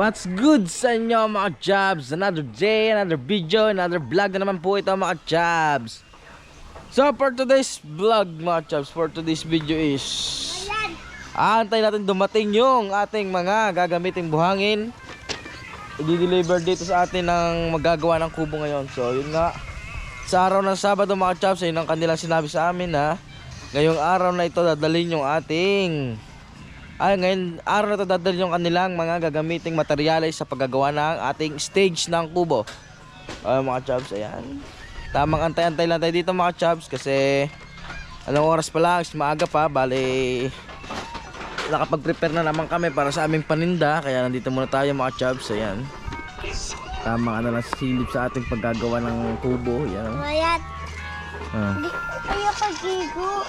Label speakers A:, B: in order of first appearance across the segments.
A: What's good sa inyo mga Jobs? Another day, another video, another vlog na naman po ito mga Jobs. So for today's vlog mga Jobs, for today's video is aantay natin dumating yung ating mga gagamiting buhangin. I-deliver dito sa atin ng magagawa ng kubo ngayon. So yun nga, sa araw ng Sabado mga Jobs, ayun ang kanilang sinabi sa amin na ngayong araw na ito dadalhin yung ating ngayon araw na ito dadalhin yung kanilang mga gagamiting materyales sa paggagawa ng ating stage ng kubo. Mga Jobs, ayan. Tamang antay-antay lang tayo dito mga Jobs kasi anong oras pa lang, maaga pa. Bali nakapag-prepare na naman kami para sa aming paninda. Kaya nandito muna tayo mga Jobs, ayan. Tamang lang silip sa ating paggagawa ng kubo. Ayan.
B: Mayat. Ayoko gigo.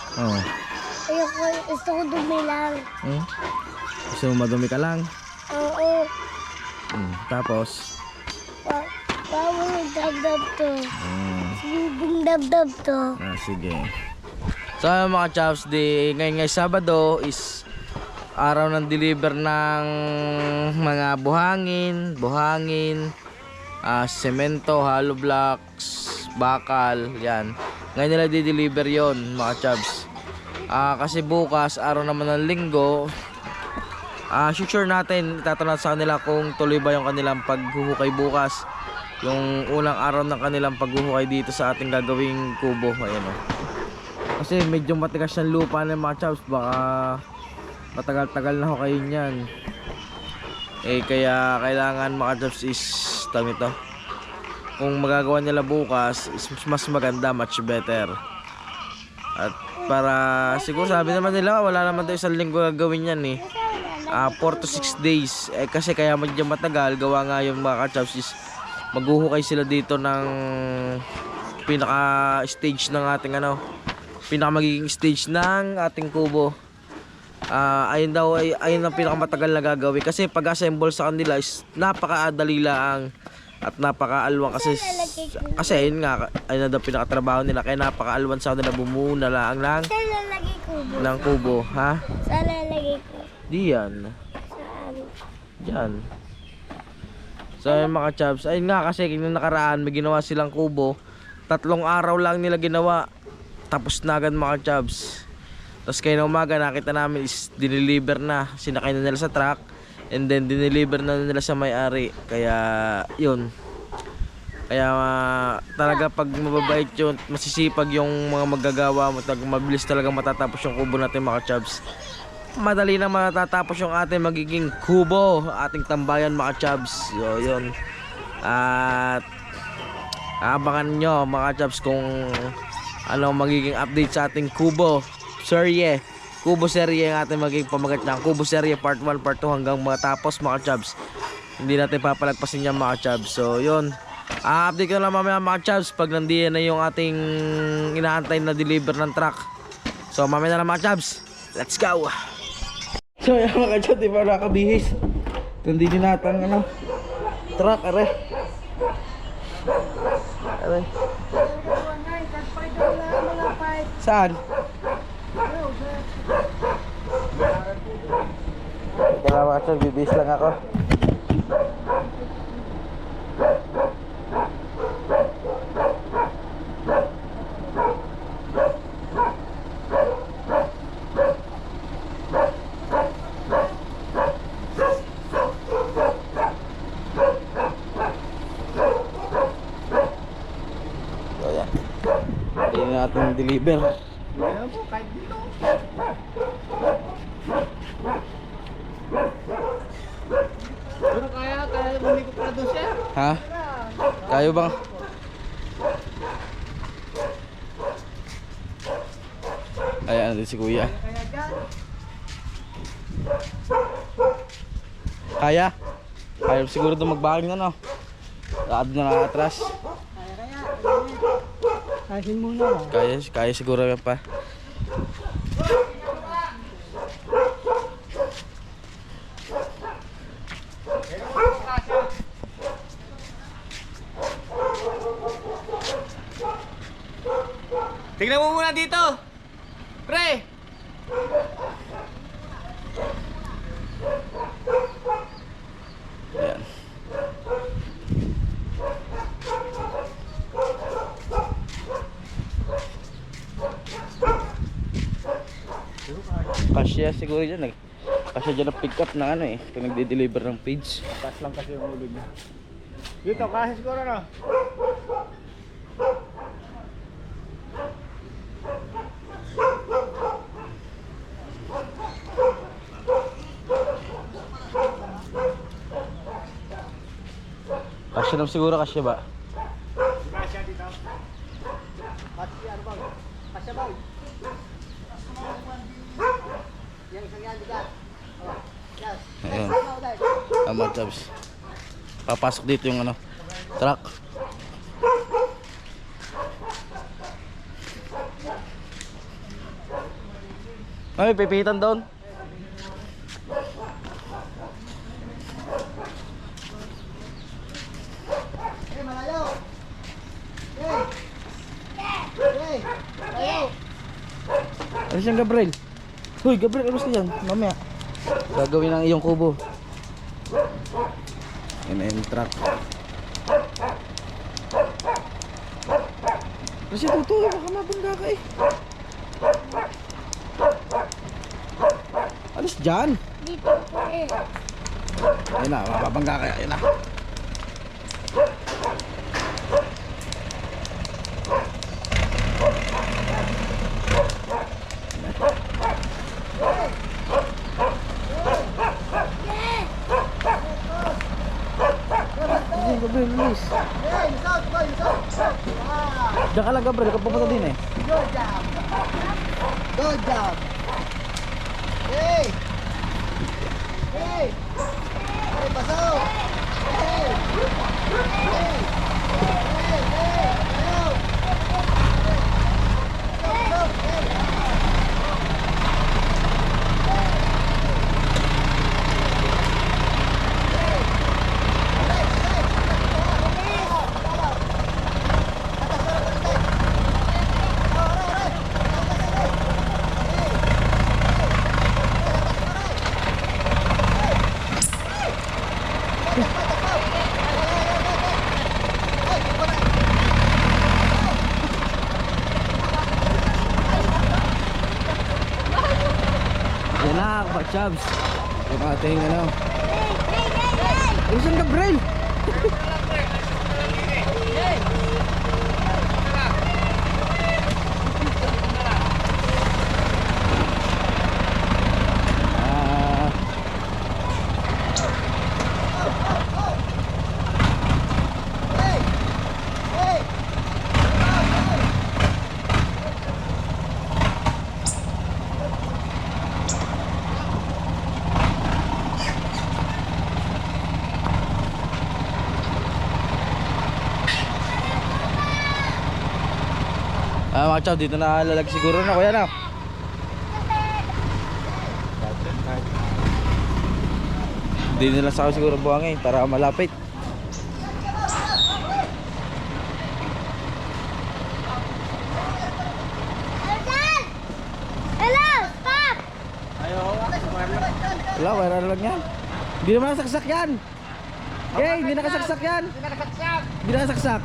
B: Ayoko, gusto ko dumi lang.
A: Gusto mo madumi ka lang?
B: Oo.
A: Tapos?
B: Bawal yung dabdab to. Sibong dabdab to.
A: Sige. So mga Jobs, ngayon Sabado is araw ng deliver ng mga buhangin, semento, hollow blocks, bakal, yan. Ngayon nila di-deliver yon mga Jobs. Kasi bukas, araw naman ng Linggo, sure natin, itatanong sa kanila kung tuloy ba yung kanilang paghuhukay bukas. Yung unang araw ng kanilang paghuhukay dito sa ating gagawing kubo. Ayan o. Kasi medyo matigas yung lupa ng mga Jobs. Baka matagal-tagal na hukayin yan. Kaya kailangan mga Jobs is ito. Kung magagawa nila bukas is mas maganda, much better. At para siguro sabi naman nila wala naman tayo isang linggo gagawin yan 4 to 6 days. Kasi kaya medyo matagal gawa nga yung mga Jobs is maghuhukay sila dito ng pinaka stage ng ating pinaka magiging stage ng ating kubo. Ayun ang pinakamatagal na gagawin kasi pag-assemble sa kanila is napakadali lang at napakaalwan kasi ayun nga, ayun na daw pinakatrabaho nila kaya napakaalwan sa kanila bumuo na lang ng kubo. Ha?
B: Saan lalagay ko?
A: Diyan.
B: Saan?
A: Diyan. So ayun mga Jobs, ayun nga kasi kung nakaraan may ginawa silang kubo, 3 araw lang nila ginawa tapos na agad mga Jobs. Tapos kayo na umaga nakita namin is dineliver na, sinakay na nila sa truck and then dineliver na nila sa may-ari. Kaya yun, kaya talaga pag mababait yun, masisipag yung mga maggagawa mo, mabilis talaga matatapos yung kubo natin mga Jobs. Madali na matatapos yung ating magiging kubo, ating tambayan mga Jobs. So yun, at abangan nyo mga Jobs kung ano magiging update sa ating kubo serye. Kubo serye ang ating magiging pamagat ng kubo serye part 1, part 2 hanggang matapos mga Jobs. Hindi natin papalagpasin yan mga Jobs. So yun, update ko lang mamaya mga Jobs pag nandiyan na yung ating inaantay na deliver ng truck. So mamaya na lang mga Jobs, let's go. So yan mga Jobs, di ba nakabihis nandito natin truck are. Saan? Kaya mga Jobs, bibis lang ako. So yan, hindi natin deliver.
C: Ayan po, kahit dito. Pero kaya bumili ko para doon siya.
A: Ha? Kayo bang? Ayan, si Kuya.
C: Kaya dyan.
A: Kaya? Kaya siguro doon magbaking laad na atras.
C: Kaya. Kasin muna ba?
A: Kaya siguro yan pa.
C: Tingnan mo muna dito. Pre.
A: Ayan. kasya siguro dyan. Kasya dyan ang pick up ng ano eh. Kung nagde-deliver ng page.
C: Taas lang kasi yung ulo niya. Dito, kasi siguro na.
A: Kasya naman siguro, kasya ba?
C: Kasya dito. Kasya ano bang? Kasya bang? Yang isang yan dito. Oh, yes.
A: Ayan. Tama, Jobs. Papasok dito yung ano, truck. Ay, pipitan doon.
C: Hey, malayo. Hey. Hey, malayo.
A: Ano siyang Gabriel? Hoy, Gabriel, ano ka yan? Mamaya. Gagawin ang iyong kubo. Yan truck. Kasi tutuloy, baka mabangga ka eh. Alis dyan.
B: Dito po eh.
A: Ayun na, mababangga ka. Ayun na. Ayun, Gabriel, alis.
C: Hey, south boy, south. Ah,
A: Diyan ka lang, Gabriel, kung pupunta din eh.
C: good job. Good job. Hey. Hey. Hey, pasok. Hey. Hey. Hey, hey. Ayaw. Stop, stop. Hey.
A: Yan na, Chubs. Yung ating ano. Ayun siyang Gabriel. Ah,
C: Hey. Hey.
A: mga Chubs, dito na lalag siguro na, kuya na. Dito na lang sa ako siguro buhangin para malapit.
B: Elsan! Hello! Stop!
A: Wala, wala lang yan. Hindi naman nasaksak yan. Okay, hindi nakasaksak yan. Hindi nakasaksak.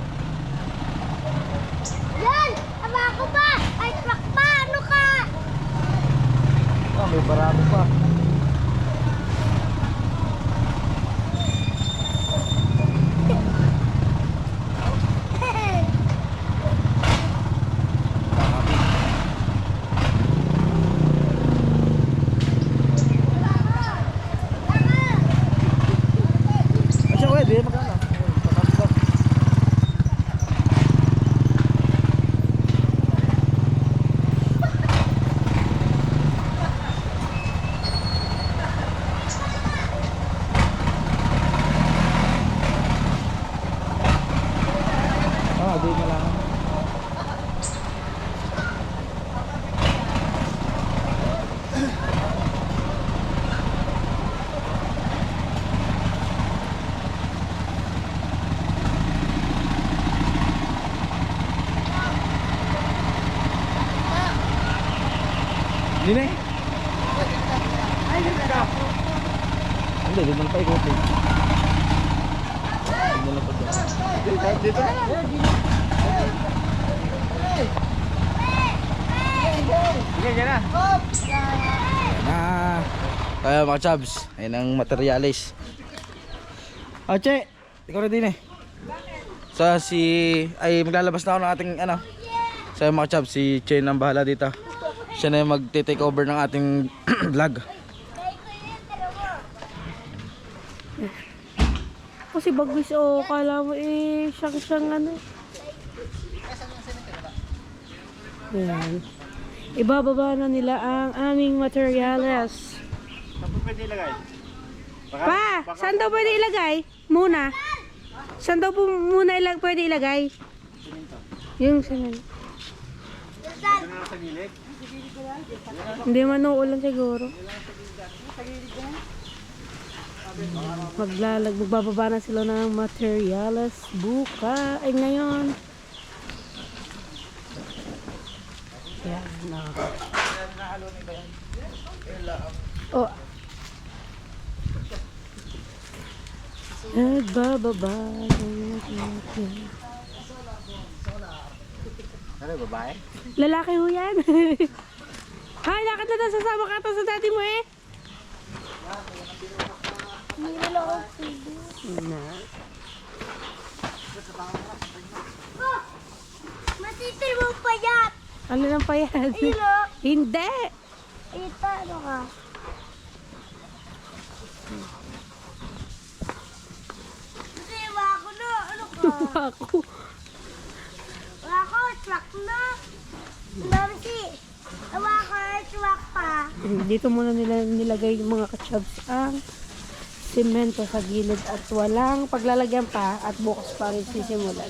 B: Yan! Tama ko ba? Ay, truck pa! Ano ka?
A: Ah, may barako pa. Asya kuya, di magkano? Papasok. Ah, di na lang. Hindi na eh. Hindi, dito na pa ikutin. Dito na pa dyan.
C: Dito na. Sige, dyan na.
A: Na. Kaya mga chabs, ayun ang materialis. Che, ikaw na din eh. Ay maglalabas na ako ng ating ano. So mga chabs, si Che ang bahala dito. Siya na yung magte-take over ng ating vlog.
B: Kasi bagwis kala mo siyang ano. Ayan. Ibababa na nila ang aming materials.
C: Saan pwede ilagay?
B: Pa, saan daw pwede ilagay? Muna. Saan daw po muna pwede ilagay? Yung simento.
C: Doon na lang sa gilid.
B: Hindi manuulan siguro. Magbababa na sila ng materials ngayon. Yan, no. Oh. Nagbababa.
C: Ano, babae?
B: Lalaki ho yan. Hay, lakad na daw, sasama ka to sa daddy mo eh.
D: Matitir mo payat!
B: Ano lang pa yan?
D: Ayun o!
B: Hindi!
D: Ito, ano ka? Kasi wako na! Ano ka?
B: Ako.
D: Wako, truck na! Marcy! Wako, truck pa!
B: Dito muna nilagay yung mga kachabs ang semento sa gilid at walang paglalagyan pa at bukas pa rin sisimulan.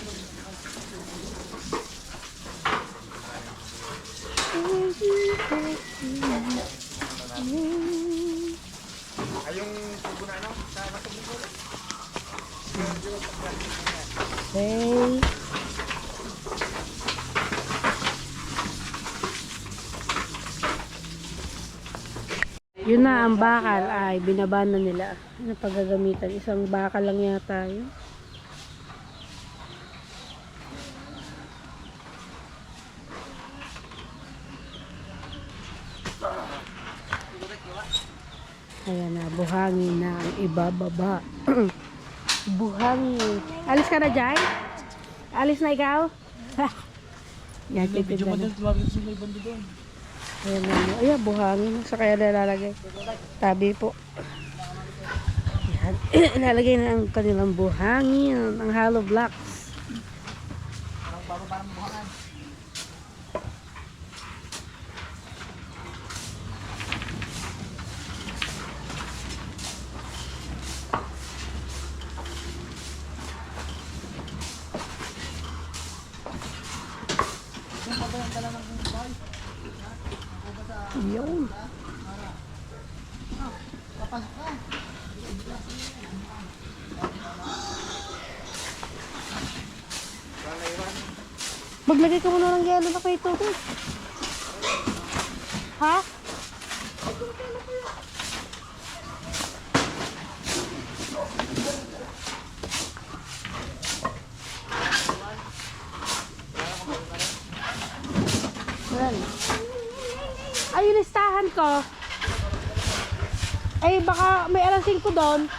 B: Okay. Yun na, ang bakal ay binaba na nila na paggagamitan. Isang bakal lang yata yun. Ayan na, buhangin na ang ibababa. Buhangin. Alis ka na dyan? Alis na ikaw? Yan,
A: Video mo
B: na.
A: dun, tumawag sa may bando doon.
B: Ayan na, ayan, buhangin. Sa kaya nalalagay. Tabi po. Ayan. Nalalagay na ang kanilang buhangin. Ang hollow blocks. Yun. Maglagay ka muna ng yelo na kay Toto. Ha? Yan. Ay, yung listahan ko. Ay, baka may alas 5 doon.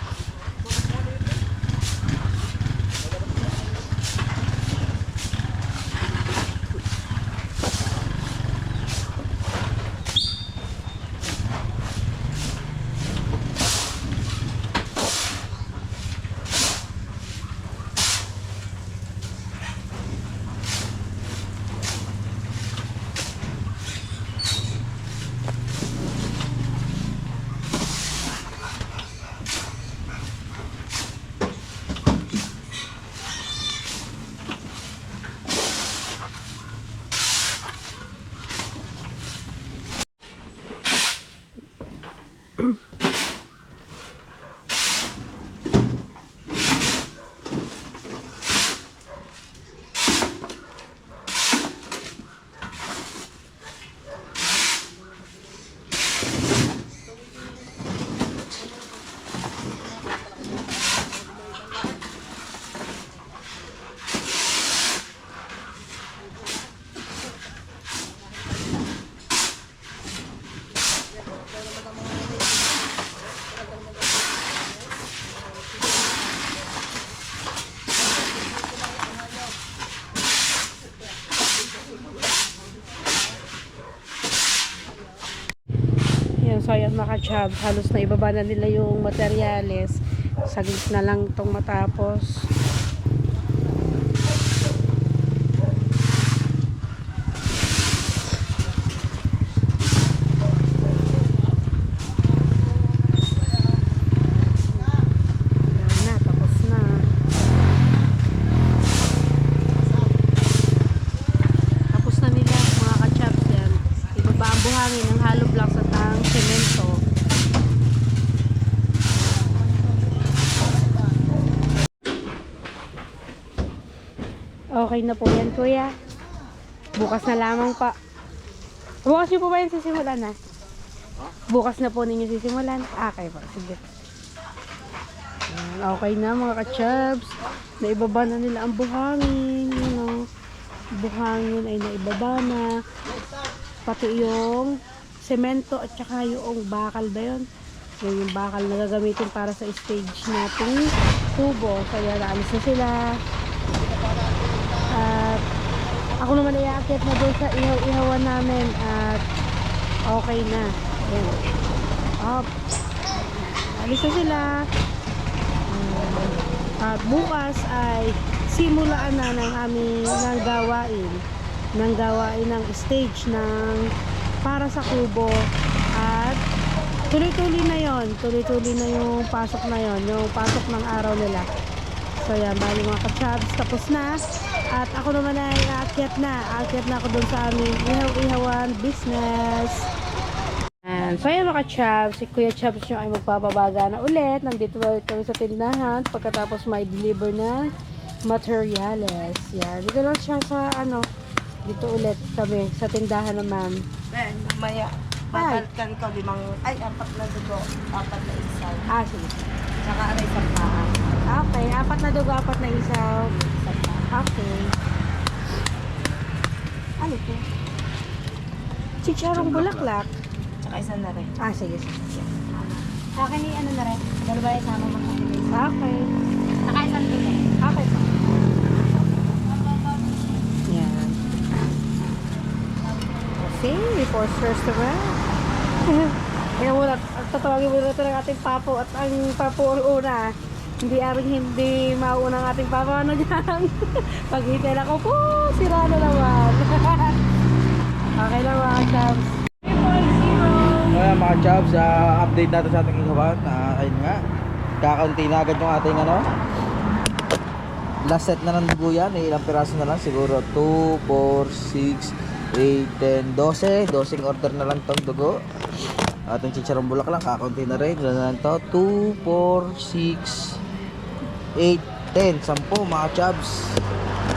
B: mga ka-chubs, halos na ibaba na nila yung materyales. Saglit na lang itong matapos. Buhangin ng hollow blocks at ang semento. Okay na po yan, kuya. Bukas na lamang pa. Bukas niyo po ba yung sisimulan na? Bukas na po ninyo sisimulan? Okay po, sige. Yan, okay na mga ka-chubs. Naibaba na nila ang buhangin. You know, buhangin ay naibaba na. Pati yung semento at saka yung bakal ba yun? Yung bakal na gagamitin para sa stage nating tubo. Kaya naalis na sila. At ako naman ay aakyat na doon sa ihaw-ihawan namin. At okay na. Ayan. Up. Naalis na sila. At bukas ay simulaan na ng aming gawain ng stage ng para sa kubo at tuloy-tuloy na yung pasok na yon, yung pasok ng araw nila. So yan, bali mga ka-chubs, tapos na at ako naman ay aakyat na ako dun sa aming ihaw-ihawan business. And so yan mga ka-chubs, si Kuya Chubs nyo ay magpapabaga na ulit. Nandito ulit kami sa tindahan pagkatapos may deliver na materials. Yan, dito lang siya sa dito ulit kami sa tindahan na ma'am.
E: Ben, mamaya, babalikan ko 4 na dugo, 4 na isaw.
B: Sige.
E: Saka aray sa paa.
B: Okay, 4 na dugo, 4 na isaw. Okay. Ano to? Chicharong bulaklak.
E: Saka isa na rin.
B: Sige.
E: Sa akin ni na rin. Dalawa yung sama magkakilay.
B: Okay.
E: Saka isang dugo.
B: Okay pa. Yan. Okay, Force Restaurant. Kaya muna, tatawagin muna ito ng ating papo at ang papo ang una. Hindi mauna ang ating papo. Ano dyan? Pag-hitay ako po, sira na naman. Okay lang mga chubs. 3.0.
A: Ayan mga chubs, update natin sa ating ihawan. Ayun nga, kakaunti na agad yung ating last set na ng dugo yan. Ilang piraso na lang, siguro 2, 4, 6, 8, 10, 12 order na lang tong dugo. Ating chicharong bulaklak, kakaunti na rin. Ilan na lang to? 2, 4, 6, 8, 10, 10 mga chubs.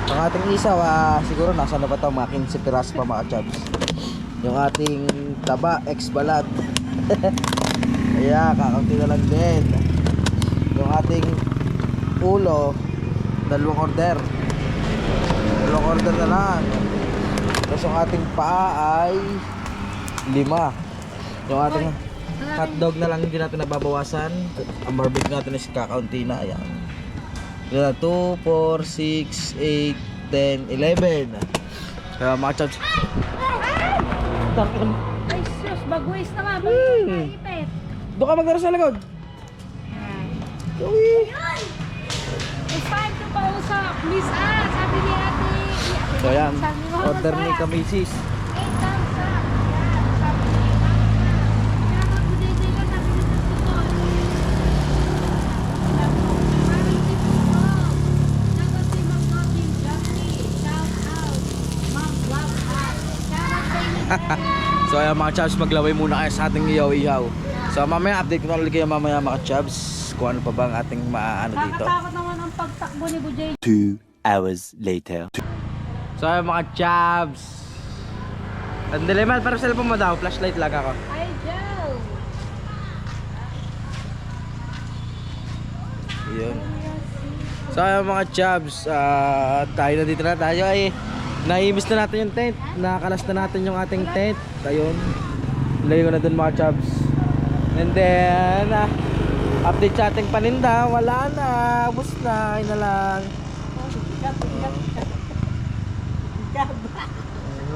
A: Ang ating isaw, siguro nasa na ba ito? Mga 15 piraso pa mga chubs. Yung ating taba, ex-balat. Kaya kakaunti na lang din. Yung ating ulo, 2 order na lang. Tapos yung ating paa ay 5. Yung ating hotdog na lang hindi natin nababawasan. Ang barbecue natin is kakaunti na. Ayan, 2, 4, 6, 8, 10, 11. Kaya mga chubs,
B: Ay sus, bagwis na nga. Ipet.
A: doon ka magdara sa lagod.
B: It's time to pausap. Miss sabi ni ate.
A: So yan,
B: Sabi mo,
A: order ni
B: masaya.
A: Kamisis.
B: 8 thumbs up. Yan, sabi ni kaya mag-DJ ka sabi ni Tututon. Parang si Tututon. Nago si Mag-Noting Jockey. Shout out. Mag-vlog out. Shout out kay Miguel.
A: So ayan mga chubs, maglaway muna kayo sa ating ihaw-ihaw. So mamaya update ko na ulit kayo mamaya mga chubs kung ano pa ba ang ating maaano dito.
B: Nakakatakot naman ang pagtakbo ni Bujay.
F: 2 hours later.
A: So ayan mga chubs, ang dileman, para sa cellphone mo daw, flashlight lang ako.
B: Ay, Joe.
A: Yun. So ayan mga chubs, tayo na dito na tayo ay naimis na natin yung tent. Nakakalas na natin yung ating tent. Ayun, layo na dun mga chubs. And then update sa ating paninda, wala na, ubos na, yun na lang.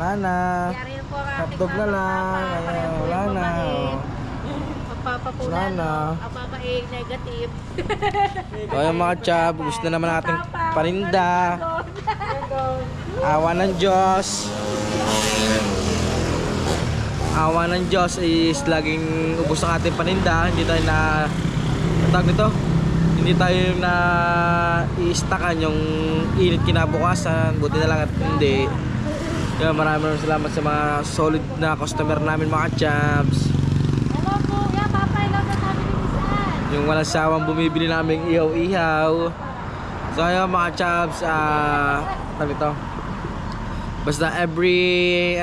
A: Wala na,
B: Yari po ang ating
A: hotdog na lang, ayan, wala na.
B: Papa po
A: Nana.
B: ang mama ay negative.
A: O yung mga chab, gusto naman natin paninda. Awa ng Diyos. Awa ng Diyos is laging ubos ang ating paninda. Hindi tayo na tawag nito. Hindi tayo na i-stackan yung init kinabukasan. Buti na lang at hindi. Kaya maraming salamat sa mga solid na customer namin mga chabs.
B: Hello po, yeah, Papa, hello sa sabi ni Saan.
A: Yung walang sawang bumibili naming ihaw-ihaw. So ayun mga chabs, tawag ito. Basta every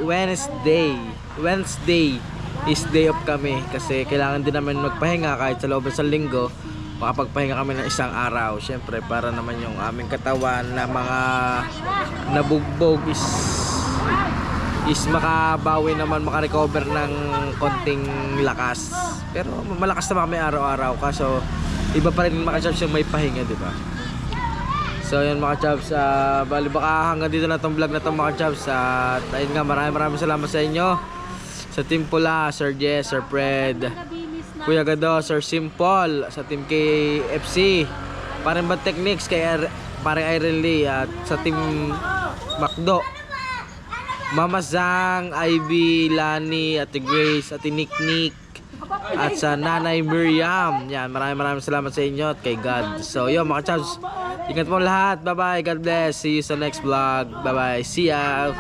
A: Wednesday is day off kami kasi kailangan din namin magpahinga kahit sa loob ng isang linggo. Makapagpahinga kami ng isang araw syempre para naman yung aming katawan na mga nabugbog is makabawi naman, makarecover ng konting lakas. Pero malakas naman kami araw-araw kaso iba pa rin mga chabs yung may pahinga, di ba? So yun mga chabs, bali baka hanggang dito na tong vlog na tong mga chabs. At ayun nga, maraming salamat sa inyo, sa Team Pula, Sir Jess, Sir Fred, Kuya Gado, Sir Simple, sa Team KFC, parang ba Techniques, kay parang Irene Lee, at sa Team Macdo, Mama Zang, Ivy, Lani, Ate Grace, Ate Nick, at sa Nanay Miriam. Yan, maraming salamat sa inyo at kay God. So yun mga chabs, ingat mo lahat. Bye bye, God bless. See you sa next vlog. Bye bye, see ya.